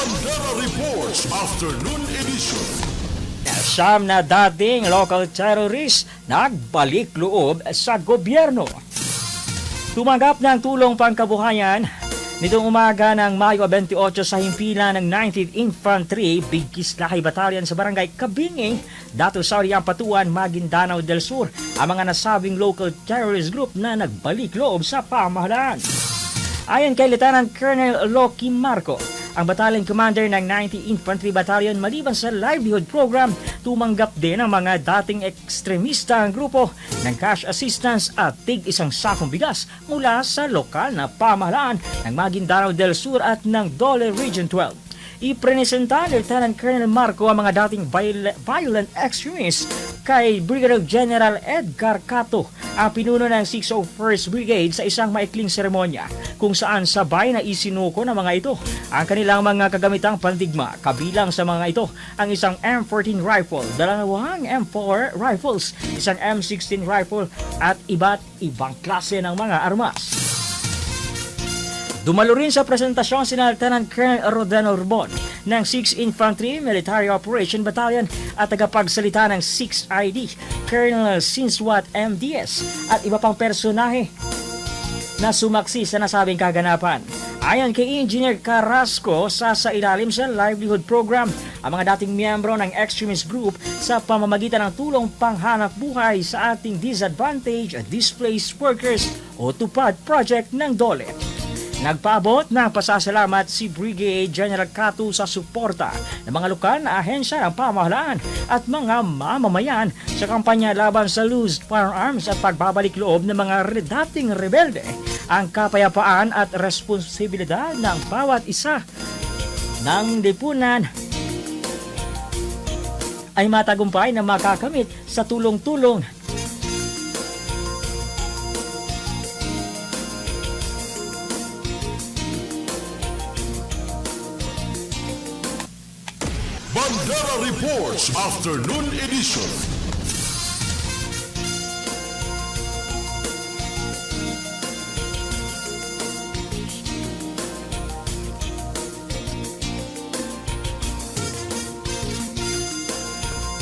Bandera Reports Afternoon Edition. Siyam na dating local terrorist nagbalik loob sa gobyerno. Tumanggap ng tulong pangkabuhayan nitong umaga ng Mayo 28 sa himpilan ng 19th Infantry Bigkis Lahay Battalion sa Barangay Kabinging, Dato Saudi Ampatuan, Maguindanao del Sur, ang mga nasabing local terrorist group na nagbalik loob sa pamahalaan. Ayon kay Lieutenant Colonel Loki Marco, ang battalion commander ng 90th Infantry Battalion, maliban sa livelihood program, tumanggap din ang mga dating ekstremista ang grupo ng cash assistance at tig-isang sakong bigas mula sa lokal na pamahalaan ng Maguindanao del Sur at ng Dole Region 12. Ipresenta ni Lieutenant Colonel Marco ang mga dating violent extremists kay Brigadier General Edgar Cato, ang pinuno ng 601st Brigade, sa isang maikling seremonya kung saan sabay na isinuko ng mga ito ang kanilang mga kagamitang pandigma. Kabilang sa mga ito ang isang M14 rifle, dalawang M4 rifles, isang M16 rifle at iba't ibang klase ng mga armas. Dumalo rin sa presentasyon si Lieutenant Colonel Rodano Urbon ng 6th Infantry Military Operation Battalion at tagapagsalita ng 6th ID, Colonel Sinswat MDS, at iba pang personahe na sumaksi sa nasabing kaganapan. Ayon kay Engineer Carrasco, ilalim sa livelihood program ang mga dating miyembro ng extremist group sa pamamagitan ng tulong panghanap buhay sa ating disadvantaged and displaced workers o TUPAD project ng DOLE. Nagpaabot ng pasasalamat si Brigade General Cato sa suporta ng mga lokal na ahensya ng pamahalaan at mga mamamayan sa kampanya laban sa loose firearms at pagbabalik loob ng mga dating rebelde. Ang kapayapaan at responsibilidad ng bawat isa ng lipunan ay matagumpay na makakamit sa tulong-tulong Bandera Reports Afternoon Edition.